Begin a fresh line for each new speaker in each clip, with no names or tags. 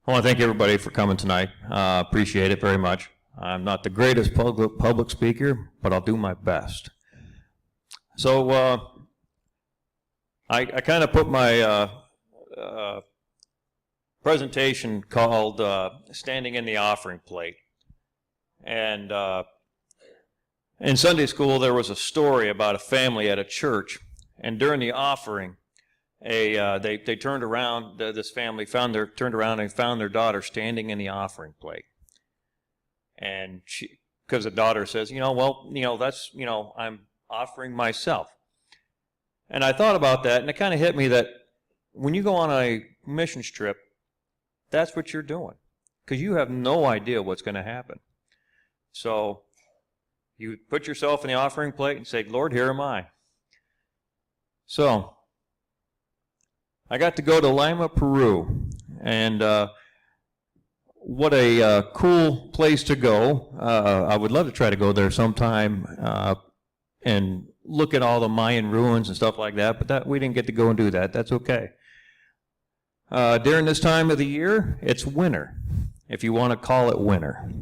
I want to thank everybody for coming tonight. Appreciate it very much. I'm not the greatest public speaker, but I'll do my best. So I kind of put my presentation called Standing in the Offering Plate. And in Sunday school, there was a story about a family at a church, and during the offering, they turned around. This family turned around and found their daughter standing in the offering plate, and because the daughter says, that's I'm offering myself, and I thought about that, and it kind of hit me that when you go on a missions trip, that's what you're doing, because you have no idea what's going to happen. So you put yourself in the offering plate and say, Lord, here am I. So I got to go to Lima, Peru, and what a cool place to go. I would love to try to go there sometime and look at all the Mayan ruins and stuff like that, but we didn't get to go and do that. That's okay. During this time of the year, it's winter, if you want to call it winter.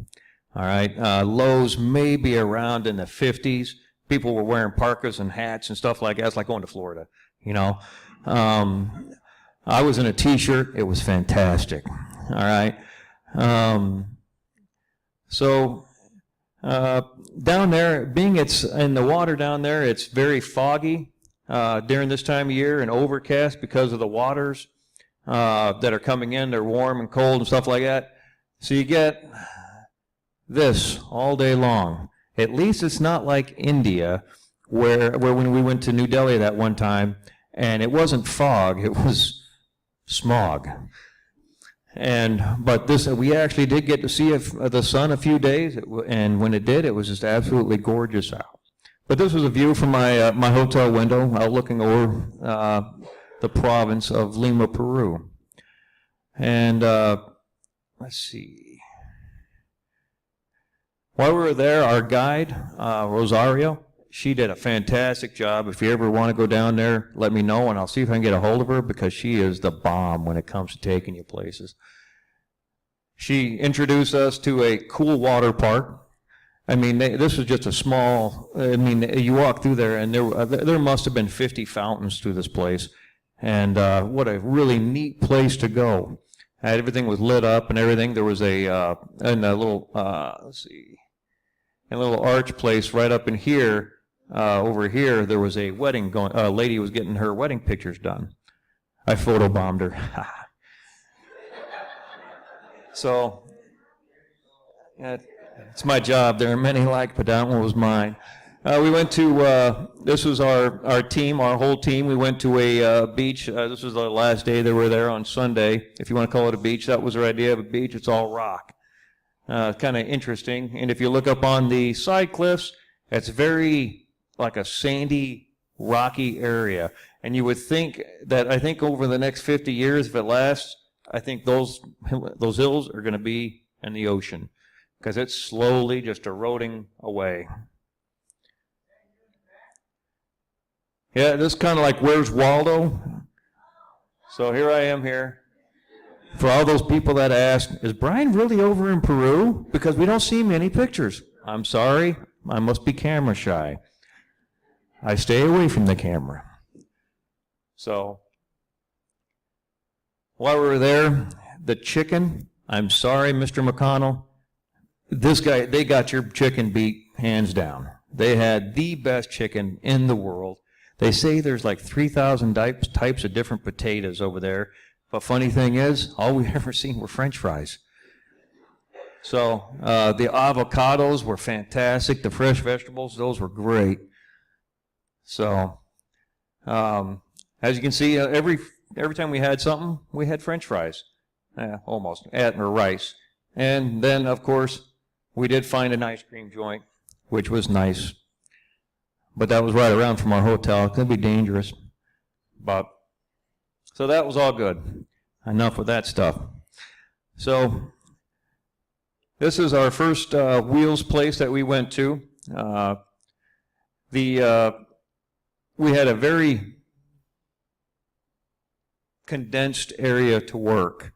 All right, lows may be around in the 50s. People were wearing parkas and hats and stuff like that. It's like going to Florida, I was in a t-shirt. It was fantastic. All right. So down there, being it's in the water down there, it's very foggy during this time of year and overcast because of the waters that are coming in. They're warm and cold and stuff like that. So you get this all day long. At least it's not like India, where when we went to New Delhi that one time, and it wasn't fog, it was smog. But we actually did get to see the sun a few days, and when it did, it was just absolutely gorgeous out. But this was a view from my hotel window, looking over the province of Lima, Peru. And let's see. While we were there, our guide, Rosario, she did a fantastic job. If you ever want to go down there, let me know, and I'll see if I can get a hold of her, because she is the bomb when it comes to taking you places. She introduced us to a cool water park. I mean, this was just a small, you walk through there, and there must have been 50 fountains through this place. And what a really neat place to go. Everything was lit up and everything. There was a little, a little arch place right up in here. Over here, there was a wedding going. A lady was getting her wedding pictures done. I photobombed her. So it's my job. There are many like, but that one was mine. We went to, this was our team, our whole team. We went to a beach. This was the last day they were there on Sunday. If you want to call it a beach, that was their idea of a beach. It's all rock. Kind of interesting. And if you look up on the side cliffs, it's very like a sandy, rocky area. And you would think that, I think over the next 50 years, if it lasts, I think those hills are going to be in the ocean, because it's slowly just eroding away. Yeah, this is kind of like Where's Waldo? So here I am here. For all those people that ask, is Brian really over in Peru? Because we don't see many pictures. I'm sorry, I must be camera shy. I stay away from the camera. So, while we were there, the chicken, I'm sorry, Mr. McConnell, they got your chicken beat hands down. They had the best chicken in the world. They say there's like 3,000 types of different potatoes over there. But funny thing is, all we've ever seen were French fries. So the avocados were fantastic. The fresh vegetables, those were great. So as you can see, every time we had something, we had French fries, almost, or rice. And then, of course, we did find an ice cream joint, which was nice. But that was right around from our hotel. It could be dangerous. So that was all good. Enough with that stuff. So this is our first wheels place that we went to. We had a very condensed area to work.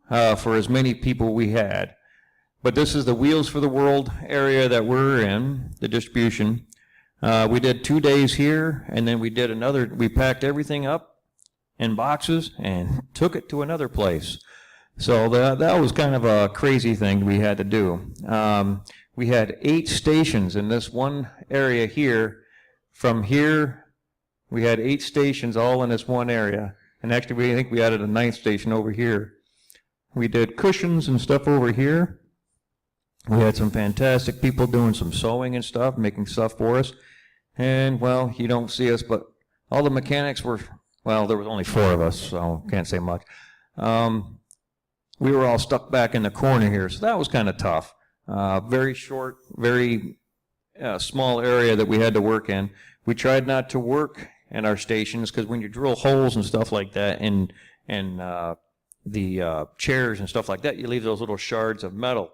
for as many people we had. But this is the Wheels for the World area that we're in, the distribution. We did 2 days here, and then we packed everything up in boxes and took it to another place. So that was kind of a crazy thing we had to do. We had 8 stations in this one area here. From here, we had 8 stations all in this one area. And actually, I think we added a 9th station over here. We did cushions and stuff over here. We had some fantastic people doing some sewing and stuff, making stuff for us. And, well, you don't see us, but all the mechanics were, well, there was only 4 of us, so can't say much. We were all stuck back in the corner here, so that was kind of tough. Very short, very small area that we had to work in. We tried not to work in our stations because when you drill holes and stuff like that in the chairs and stuff like that, you leave those little shards of metal.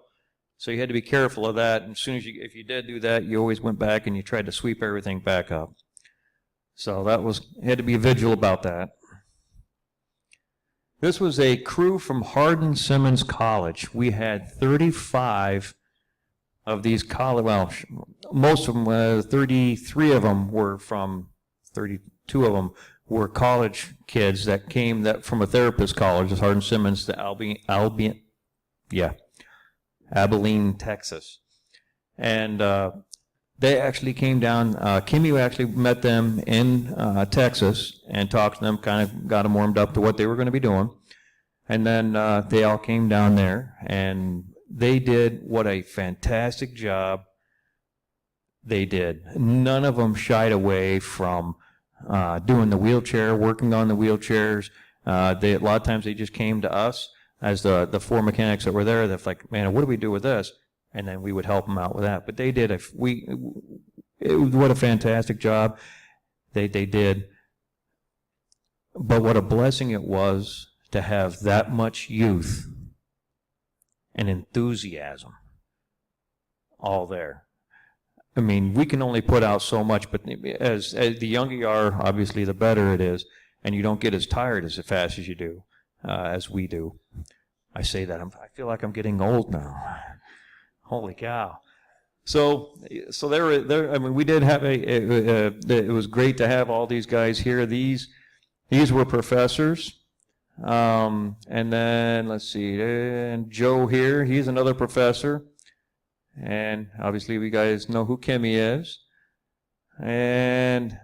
So you had to be careful of that. And as soon as if you did do that, you always went back and you tried to sweep everything back up. So you had to be vigilant about that. This was a crew from Hardin Simmons College. We had 35 of these college, well, most of them, 33 of them were from, 32 of them were college kids that came from a therapist college, at Hardin Simmons, to Abilene, Texas. And they actually came down. Kimmy actually met them in Texas and talked to them, kind of got them warmed up to what they were going to be doing. And then they all came down there, and they did what a fantastic job they did. None of them shied away from doing the wheelchair, working on the wheelchairs. A lot of times they just came to us as the 4 mechanics that were there. They're like, man, what do we do with this? And then we would help them out with that. But they did what a fantastic job they did. But what a blessing it was to have that much youth and enthusiasm all there. I mean, we can only put out so much, but as the younger you are, obviously, the better it is, and you don't get as tired as fast as you do, as we do. I say that, I feel like I'm getting old now. Holy cow. So there. I mean, we did have it was great to have all these guys here. These were professors. And then, let's see, and Joe here, he's another professor. And obviously, you guys know who Kimmy is. And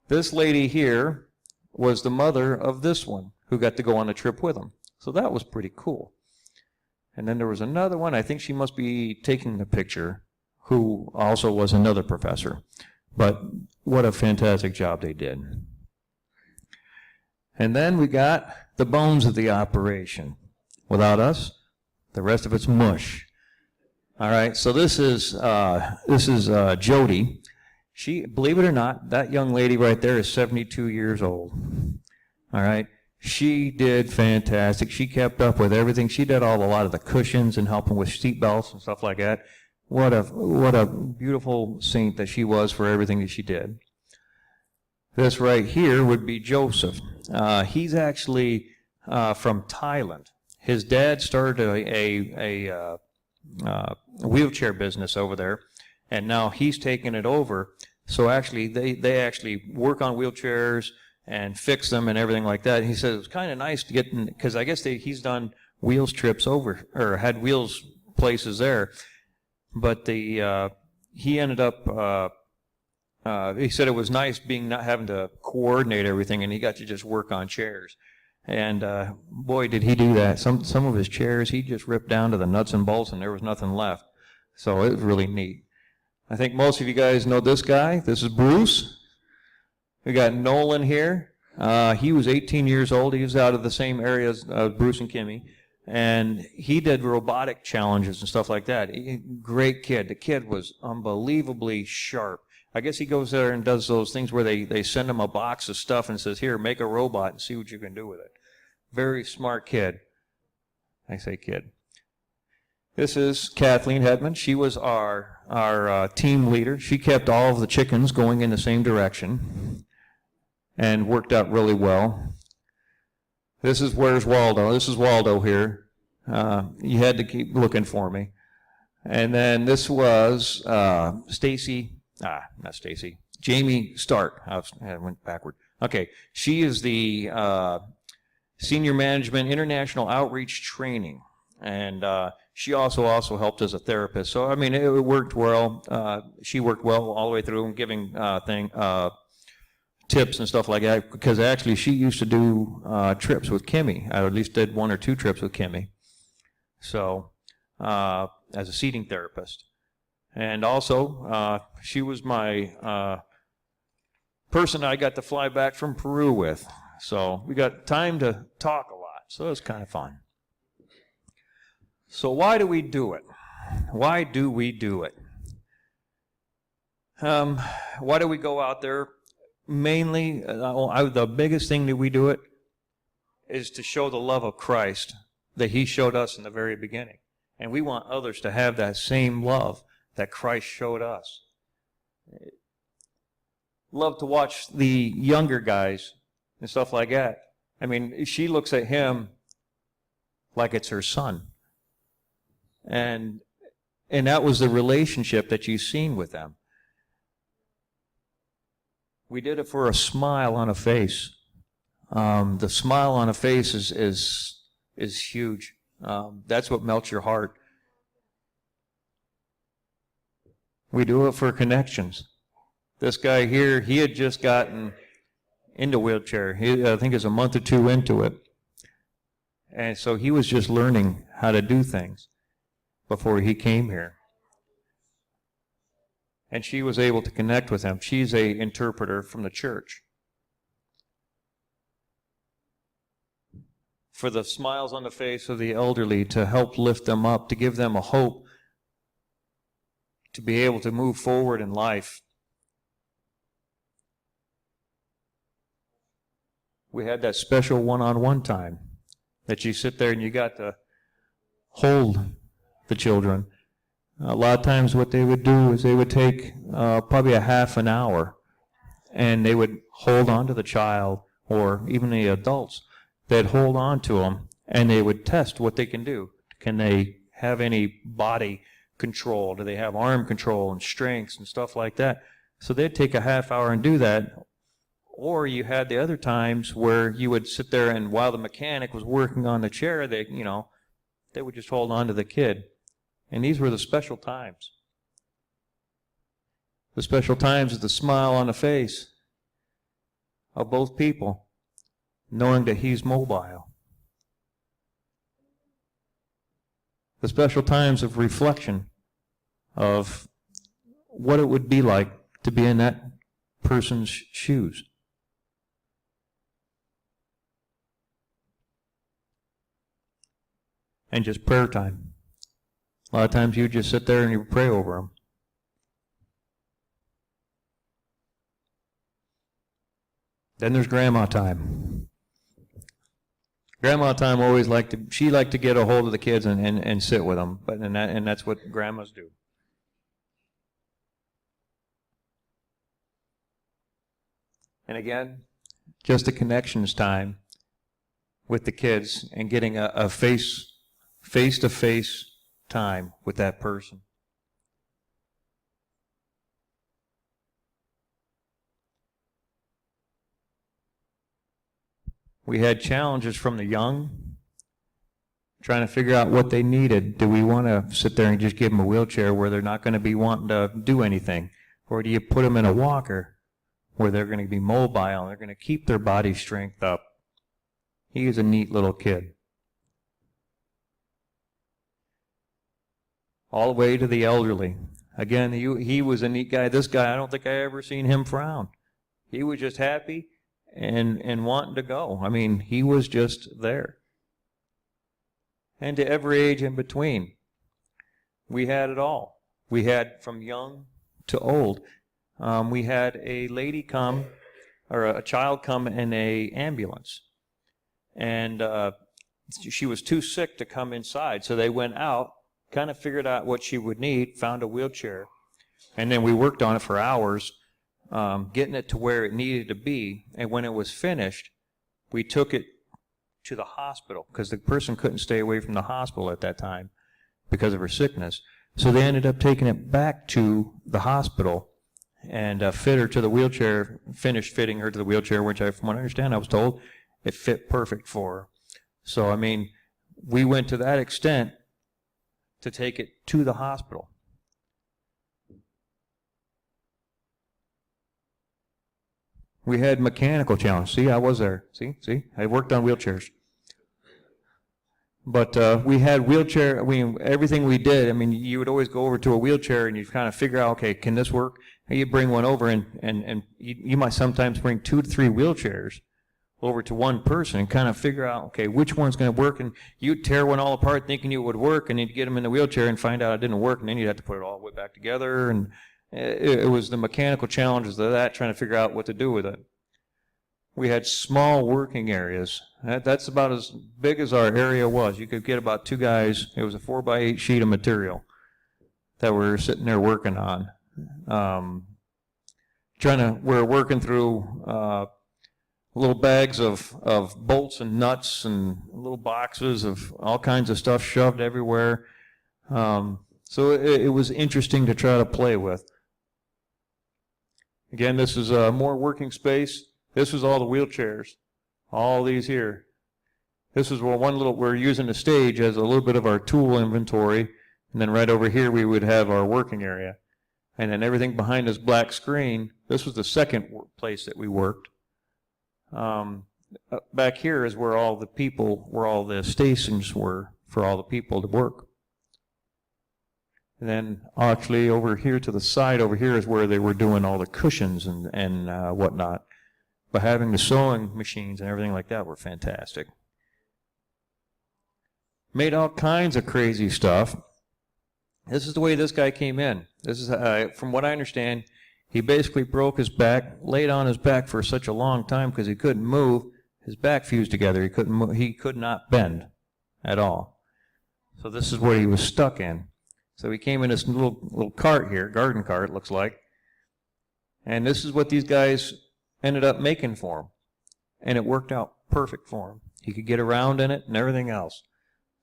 this lady here was the mother of this one who got to go on a trip with him. So that was pretty cool. And then there was another one, I think she must be taking the picture, who also was another professor. But what a fantastic job they did. And then we got the bones of the operation. Without us, the rest of it's mush. All right, so this is Jody. She, believe it or not, that young lady right there is 72 years old. All right, she did fantastic. She kept up with everything. She did a lot of the cushions and helping with seat belts and stuff like that. What a beautiful saint that she was for everything that she did. This right here would be Joseph. He's actually from Thailand. His dad started a wheelchair business over there, and now he's taken it over. So actually, they actually work on wheelchairs and fix them and everything like that. He said it was kind of nice to get in, because I guess he's done wheels trips over, or had wheels places there. But he ended up, he said it was nice not having to coordinate everything, and he got to just work on chairs. And boy, did he do that. Some of his chairs, he just ripped down to the nuts and bolts, and there was nothing left. So it was really neat. I think most of you guys know this guy. This is Bruce. We got Nolan here. He was 18 years old. He was out of the same area as Bruce and Kimmy. And he did robotic challenges and stuff like that. Great kid. The kid was unbelievably sharp. I guess he goes there and does those things where they send him a box of stuff and says, here, make a robot and see what you can do with it. Very smart kid. I say kid. This is Kathleen Hedman. She was our team leader. She kept all of the chickens going in the same direction and worked out really well. This is Where's Waldo. This is Waldo here. You had to keep looking for me. And then this was Jamie Stark. I went backward. Okay, she is the Senior Management International Outreach Training, and she also helped as a therapist. So I mean, it worked well. She worked well all the way through, giving tips and stuff like that. Because actually, she used to do trips with Kimmy. I at least did 1 or 2 trips with Kimmy. So as a seating therapist, and also she was my person I got to fly back from Peru with. So we got time to talk a lot. So it was kind of fun. So why do we do it? Why do we do it? Why do we go out there? Mainly, the biggest thing that we do it is to show the love of Christ that He showed us in the very beginning. And we want others to have that same love that Christ showed us. Love to watch the younger guys and stuff like that. I mean, she looks at him like it's her son. And that was the relationship that you've seen with them. We did it for a smile on a face. The smile on a face is huge. That's what melts your heart. We do it for connections. This guy here, he had just gotten into wheelchair. I think it's a month or 2 into it. And so he was just learning how to do things before he came here. And she was able to connect with him. She's an interpreter from the church. For the smiles on the face of the elderly, to help lift them up, to give them a hope, to be able to move forward in life. We had that special one-on-one time that you sit there and you got to hold the children. A lot of times what they would do is they would take probably a half an hour, and they would hold on to the child, or even the adults. They'd hold on to them, and they would test what they can do. Can they have any body control? Do they have arm control and strengths and stuff like that? So they'd take a half hour and do that. Or you had the other times where you would sit there, and while the mechanic was working on the chair, they would just hold on to the kid. And these were the special times. The special times is the smile on the face of both people, knowing that he's mobile. The special times of reflection of what it would be like to be in that person's shoes. And just prayer time. A lot of times you just sit there and you pray over them. Then there's grandma time. Grandma time always liked to get a hold of the kids and sit with them, and that's what grandmas do. And again, just a connections time with the kids and getting a face-to-face time with that person. We had challenges from the young, trying to figure out what they needed. Do we want to sit there and just give them a wheelchair where they're not going to be wanting to do anything? Or do you put them in a walker where they're going to be mobile and they're going to keep their body strength up? He is a neat little kid. All the way to the elderly. Again, he was a neat guy. This guy, I don't think I ever seen him frown. He was just happy and wanting to go. I mean, he was just there. And to every age in between, we had it all. We had from young to old. We had a lady come, or a child come in an ambulance. And she was too sick to come inside, so they went out, kind of figured out what she would need, found a wheelchair, and then we worked on it for hours, getting it to where it needed to be. And when it was finished, we took it to the hospital because the person couldn't stay away from the hospital at that time because of her sickness. So they ended up taking it back to the hospital and fit her to the wheelchair, finished fitting her to the wheelchair, which from what I understand, I was told, it fit perfect for her. So, I mean, we went to that extent to take it to the hospital. We had mechanical challenges. See, I was there. See, I worked on wheelchairs. But we had everything we did, I mean, you would always go over to a wheelchair and you kind of figure out, okay, can this work? And you bring one over and you might sometimes bring 2 to 3 wheelchairs over to one person and kind of figure out, okay, which one's going to work, and you'd tear one all apart thinking it would work, and you'd get them in the wheelchair and find out it didn't work, and then you'd have to put it all the way back together, and it was the mechanical challenges of that, trying to figure out what to do with it. We had small working areas. That's about as big as our area was. You could get about 2 guys. It was a 4x8 sheet of material that we were sitting there working on. We're working through little bags of bolts and nuts and little boxes of all kinds of stuff shoved everywhere. So it was interesting to try to play with. Again, this is more working space. This was all the wheelchairs, all these here. This is where we're using the stage as a little bit of our tool inventory, and then right over here we would have our working area. And then everything behind this black screen, this was the second place that we worked. Back here is where all the stations were for all the people to work. And then actually over here to the side over here is where they were doing all the cushions and whatnot. But having the sewing machines and everything like that were fantastic. Made all kinds of crazy stuff. This is the way this guy came in. This is, from what I understand, he basically broke his back, laid on his back for such a long time because he couldn't move. His back fused together. He couldn't move. He could not bend at all. So this is what he was stuck in. So he came in this little cart here, garden cart, it looks like. And this is what these guys ended up making for him. And it worked out perfect for him. He could get around in it and everything else.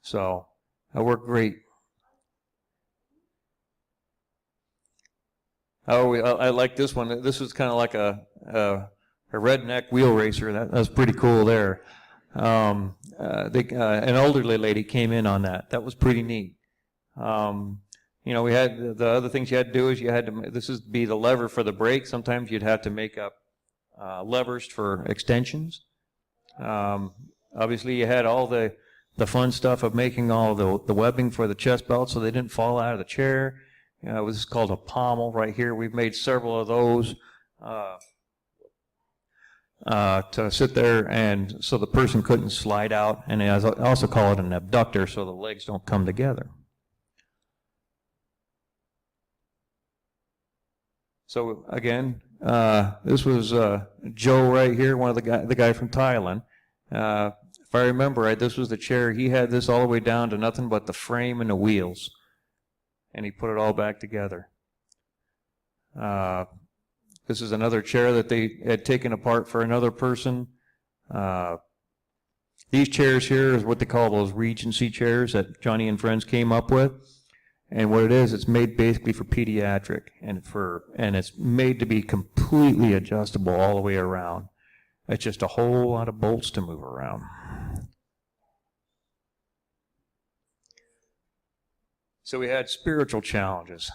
So that worked great. Oh, I like this one. This was kind of like a redneck wheel racer. That was pretty cool there. An elderly lady came in on that. That was pretty neat. We had the other things you had to do is this is be the lever for the brake. Sometimes you'd have to make up levers for extensions. Obviously, you had all the fun stuff of making all the webbing for the chest belt so they didn't fall out of the chair. This is called a pommel right here. We've made several of those to sit there and so the person couldn't slide out. And I also call it an abductor so the legs don't come together. So again, this was Joe right here, one of the guy from Thailand. If I remember right, this was the chair. He had this all the way down to nothing but the frame and the wheels. And he put it all back together. This is another chair that they had taken apart for another person. These chairs here is what they call those Regency chairs that Johnny and Friends came up with. And what it is, it's made basically for pediatric and it's made to be completely adjustable all the way around. It's just a whole lot of bolts to move around. So we had spiritual challenges.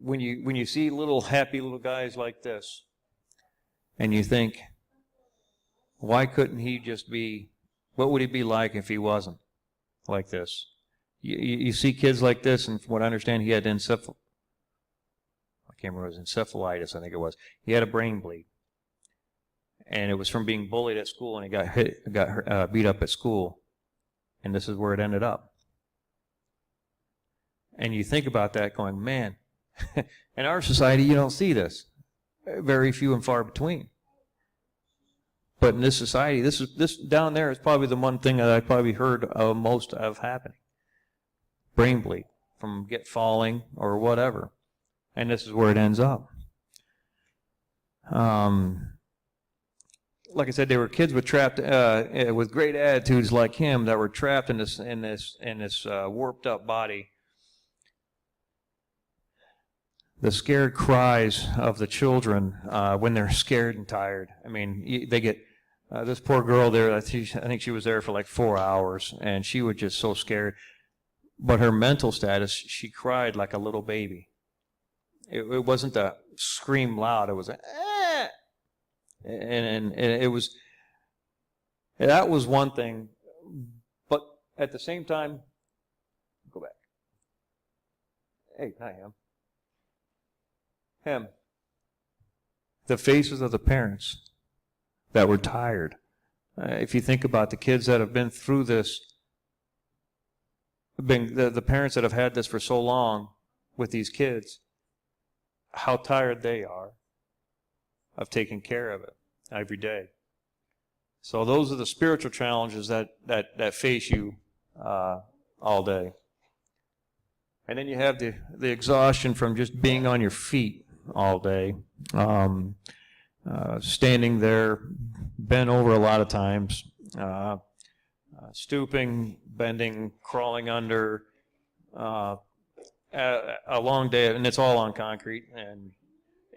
When you see happy little guys like this, and you think, why couldn't he just be? What would he be like if he wasn't like this? You see kids like this, and from what I understand, he had encephalitis. I think it was. He had a brain bleed, and it was from being bullied at school, and he got beat up at school, and this is where it ended up. And you think about that going, man, in our society you don't see this. Very few and far between. But in this society, this down there is probably the one thing that I probably heard most of happening. Brain bleed from falling or whatever. And this is where it ends up. like I said, they were kids with with great attitudes like him that were trapped in this warped up body. The scared cries of the children when they're scared and tired. I mean, they get this poor girl there. I think she was there for like 4 hours, and she was just so scared. But her mental status, she cried like a little baby. It wasn't a scream loud. It was a and it was, that was one thing. But at the same time, go back. Hey, not him. Him. The faces of the parents that were tired. If you think about the kids that have been through this, the parents that have had this for so long with these kids, how tired they are of taking care of it every day. So those are the spiritual challenges that face you all day. And then you have the exhaustion from just being on your feet all day, standing there, bent over a lot of times, stooping, bending, crawling under, a long day, and it's all on concrete, and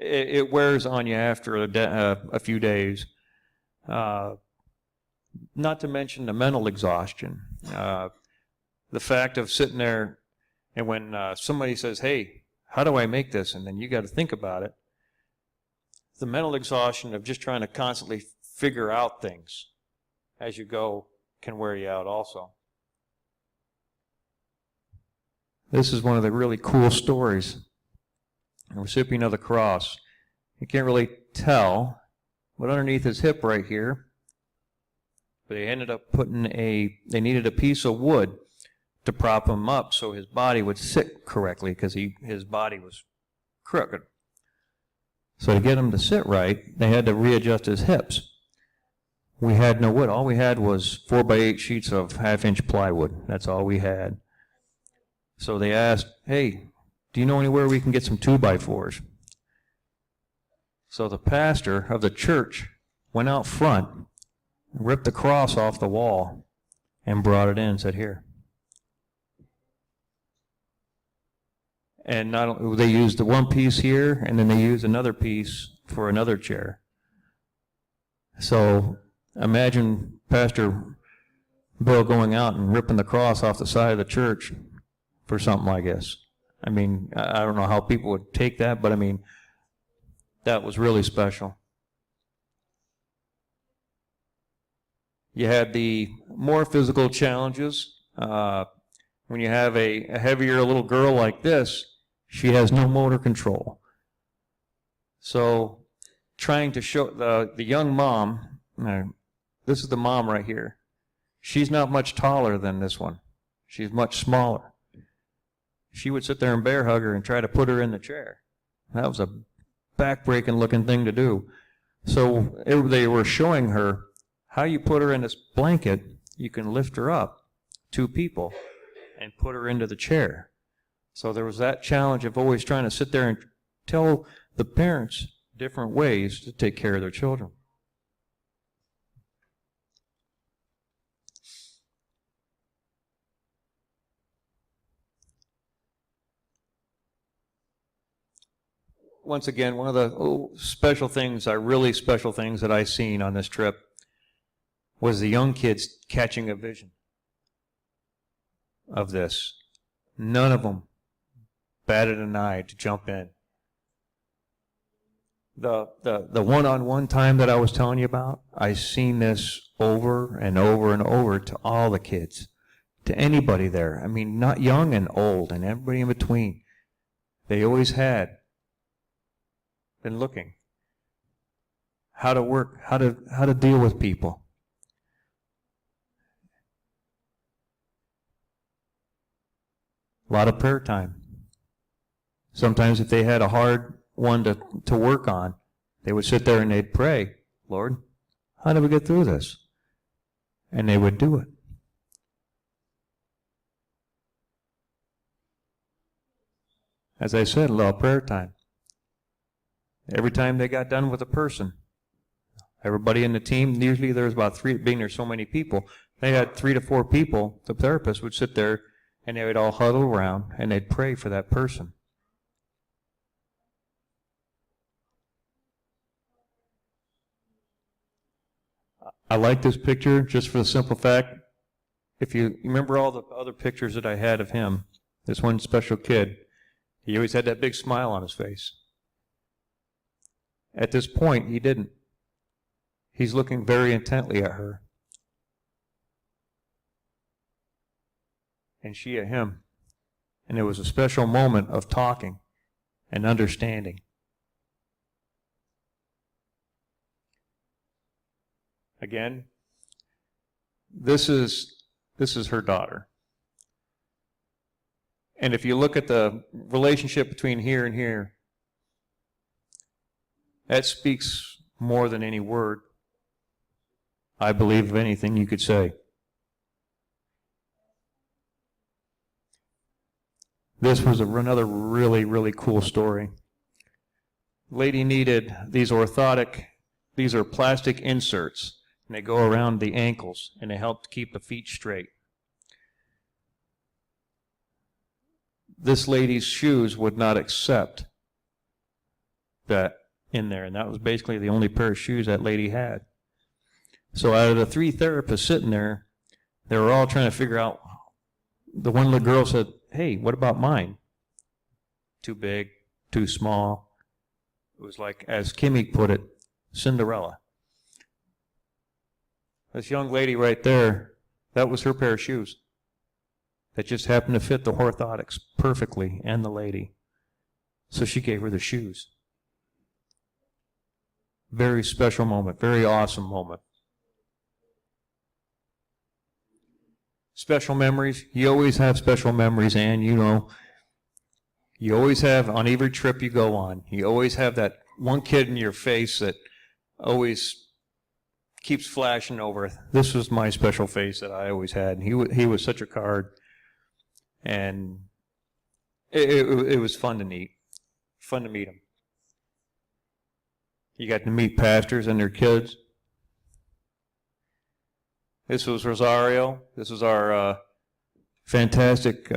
it wears on you after a few days. Not to mention the mental exhaustion. The fact of sitting there, and when somebody says, hey, how do I make this? And then you got to think about it. The mental exhaustion of just trying to constantly figure out things as you go can wear you out also. This is one of the really cool stories. The recipient of the cross. You can't really tell, but underneath his hip right here, but they ended up they needed a piece of wood to prop him up so his body would sit correctly, because his body was crooked. So to get him to sit right, they had to readjust his hips. We had no wood. All we had was 4x8 sheets of half-inch plywood. That's all we had. So they asked, hey, do you know anywhere we can get some 2x4s? So the pastor of the church went out front, ripped the cross off the wall, and brought it in and said, here. And they used the one piece here, and then they used another piece for another chair. So imagine Pastor Bill going out and ripping the cross off the side of the church for something like this. I mean, I don't know how people would take that, but I mean, that was really special. You had the more physical challenges. When you have a heavier little girl like this, she has no motor control. So trying to show the young mom, this is the mom right here. She's not much taller than this one. She's much smaller. She would sit there and bear hug her and try to put her in the chair. That was a back-breaking looking thing to do. So they were showing her how you put her in this blanket. You can lift her up, 2 people, and put her into the chair. So there was that challenge of always trying to sit there and tell the parents different ways to take care of their children. Once again, one of the really special things that I seen on this trip was the young kids catching a vision of this. None of them batted an eye to jump in. The one-on-one time that I was telling you about, I seen this over and over and over to all the kids, to anybody there. I mean, not young and old and everybody in between. They always had been looking how to work, how to deal with people. A lot of prayer time. Sometimes if they had a hard one to work on, they would sit there and they'd pray, Lord, how do we get through this? And they would do it. As I said, a little prayer time. Every time they got done with a person, Everybody in the team, usually there's about three, being there's so many people, they had 3 to 4 people. The therapist would sit there and they would all huddle around and they'd pray for that person. I like this picture just for the simple fact, if you remember all the other pictures that I had of him, this one special kid, he always had that big smile on his face. At this point, he didn't. He's looking very intently at her. And she at him. And it was a special moment of talking and understanding. Again, this is her daughter. And if you look at the relationship between here and here, that speaks more than any word, I believe, of anything you could say. This was another really, really cool story. Lady needed these orthotic, these are plastic inserts, and they go around the ankles, and they help keep the feet straight. This lady's shoes would not accept that in there, and that was basically the only pair of shoes that lady had. So out of the 3 therapists sitting there, they were all trying to figure out, the one little girl said, hey, what about mine? Too big, too small. It was like, as Kimmy put it, Cinderella. This young lady right there, that was her pair of shoes. That just happened to fit the orthotics perfectly and the lady. So she gave her the shoes. Very special moment, very awesome moment. Special memories. You always have special memories, and you know, you always have on every trip you go on. You always have that one kid in your face that always keeps flashing over. This was my special face that I always had. He was such a card, and it was fun to meet. Fun to meet him. You got to meet pastors and their kids. This was Rosario. This was our fantastic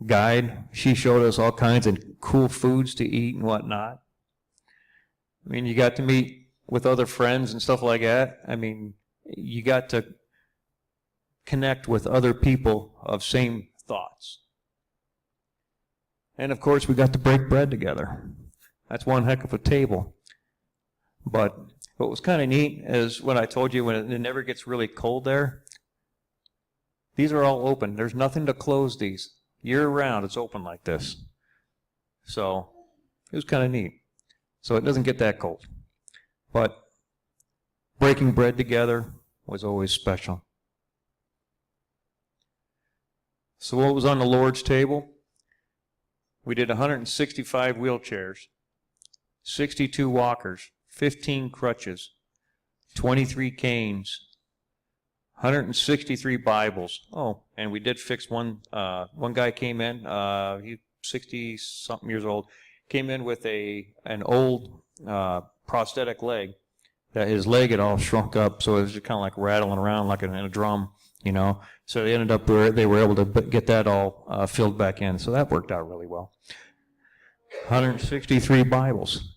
guide. She showed us all kinds of cool foods to eat and whatnot. I mean, you got to meet with other friends and stuff like that. I mean, you got to connect with other people of same thoughts. And of course, we got to break bread together. That's one heck of a table. But what was kind of neat is when I told you when it never gets really cold there, these are all open. There's nothing to close these. Year round, it's open like this. So it was kind of neat. So it doesn't get that cold. But breaking bread together was always special. So what was on the Lord's table? We did 165 wheelchairs, 62 walkers, 15 crutches, 23 canes, 163 Bibles. Oh, and we did fix one. One guy came in. He 60-something years old. Came in with an old prosthetic leg. That his leg had all shrunk up, so it was just kind of like rattling around like in a drum, you know. So they ended up they were able to get that all filled back in. So that worked out really well. 163 Bibles.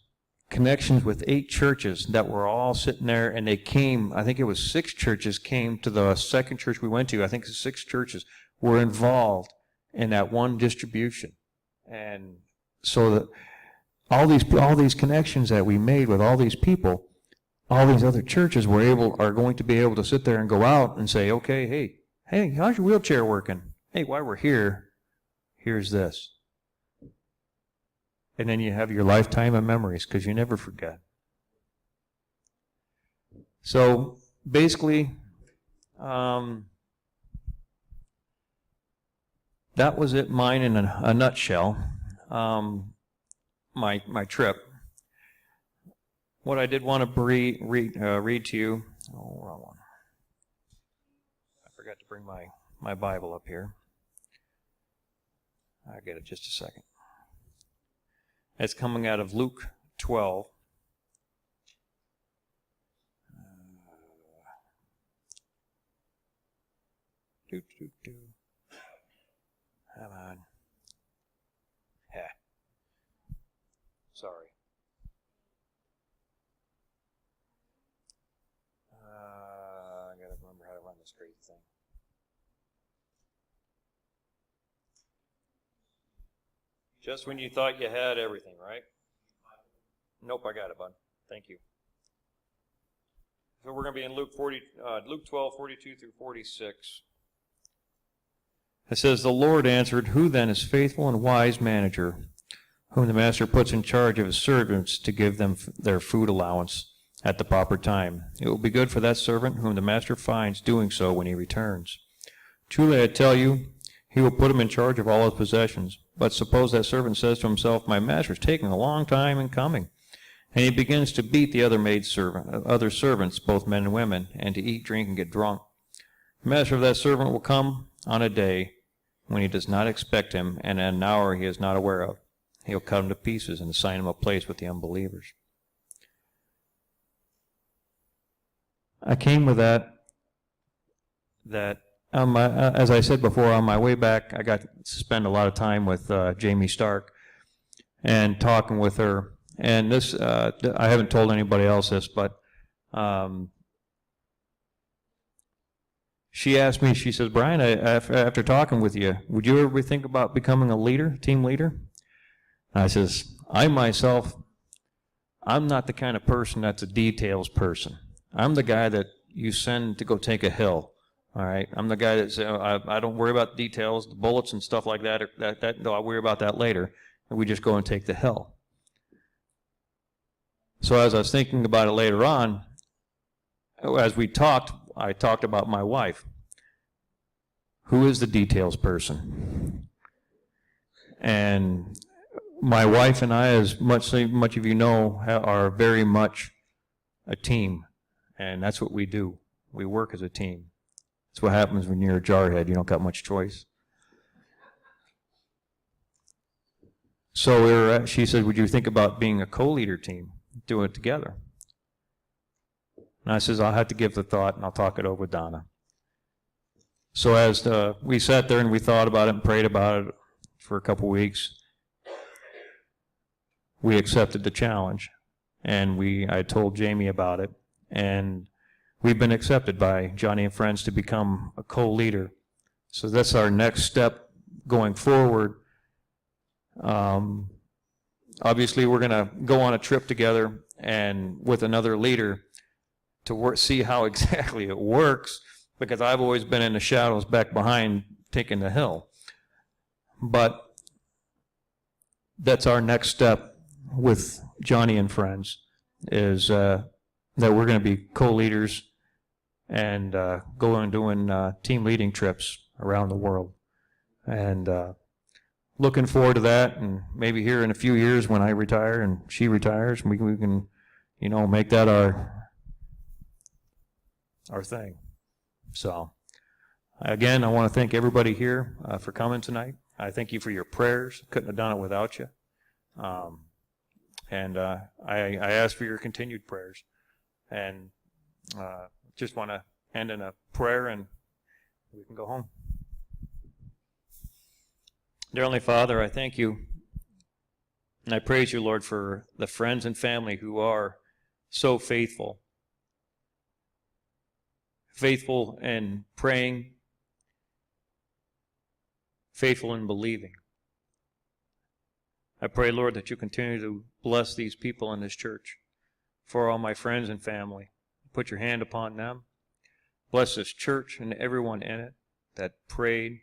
Connections with 8 churches that were all sitting there, and they came, I think it was 6 churches came to the second church we went to. I think 6 churches were involved in that one distribution. And so that all these connections that we made with all these people, all these other churches are going to be able to sit there and go out and say, okay, hey, how's your wheelchair working? Hey, while we're here, here's this. And then you have your lifetime of memories because you never forget. So basically, that was it, mine in a nutshell, my trip. What I did want to read to you, wrong one. I forgot to bring my Bible up here. I'll get it just a second. It's coming out of Luke 12. Sorry. I got to remember how to run this crazy thing. Just when you thought you had everything, right? Nope, I got it, bud. Thank you. So we're going to be in Luke 12, 42 through 46. It says, "The Lord answered, Who then is faithful and wise manager, whom the master puts in charge of his servants to give them their food allowance at the proper time? It will be good for that servant whom the master finds doing so when he returns. Truly I tell you, he will put him in charge of all his possessions. But suppose that servant says to himself, My master's taking a long time in coming. And he begins to beat the other servants, both men and women, and to eat, drink, and get drunk. The master of that servant will come on a day when he does not expect him, and at an hour he is not aware of. He'll cut him to pieces and assign him a place with the unbelievers." I came with that as I said before, on my way back, I got to spend a lot of time with Jamie Stark and talking with her. And this, I haven't told anybody else this, but she asked me, she says, "Brian, after talking with you, would you ever think about becoming a leader, team leader?" And I says, I myself, I'm not the kind of person that's a details person. I'm the guy that you send to go take a hill. All right, I'm the guy that I don't worry about the details, the bullets and stuff like that. No, I'll worry about that later. And we just go and take the hill. So as I was thinking about it later on, as we talked, I talked about my wife. Who is the details person? And my wife and I, as much of you know, are very much a team. And that's what we do. We work as a team. That's what happens when you're a jarhead. You don't got much choice. So she said, "Would you think about being a co-leader team? Do it together." And I says, "I'll have to give the thought, and I'll talk it over with Donna." So as we sat there and we thought about it and prayed about it for a couple weeks, we accepted the challenge. And I told Jamie about it. And we've been accepted by Johnny and Friends to become a co-leader. So that's our next step going forward. Obviously, we're going to go on a trip together and with another leader to see how exactly it works, because I've always been in the shadows back behind taking the hill. But that's our next step with Johnny and Friends, is that we're going to be co-leaders and going and doing team leading trips around the world. And looking forward to that, and maybe here in a few years when I retire and she retires, we can, make that our thing. So, again, I want to thank everybody here for coming tonight. I thank you for your prayers. Couldn't have done it without you. And I ask for your continued prayers. And just want to end in a prayer, and we can go home. Dear Heavenly Father, I thank you, and I praise you, Lord, for the friends and family who are so faithful. Faithful in praying, faithful in believing. I pray, Lord, that you continue to bless these people in this church. For all my friends and family, put your hand upon them. Bless this church and everyone in it that prayed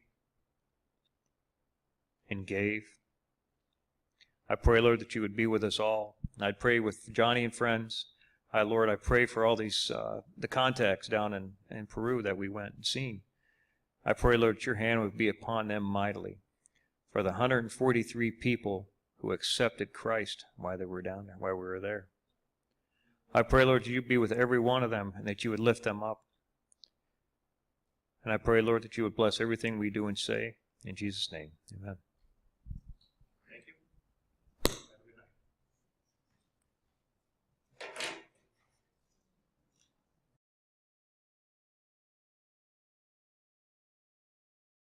and gave. I pray, Lord, that you would be with us all. And I pray with Johnny and Friends. Lord, I pray for all these, the contacts down in Peru that we went and seen. I pray, Lord, that your hand would be upon them mightily. For the 143 people who accepted Christ while they were down there, while we were there. I pray, Lord, that you be with every one of them and that you would lift them up. And I pray, Lord, that you would bless everything we do and say. In Jesus' name, amen.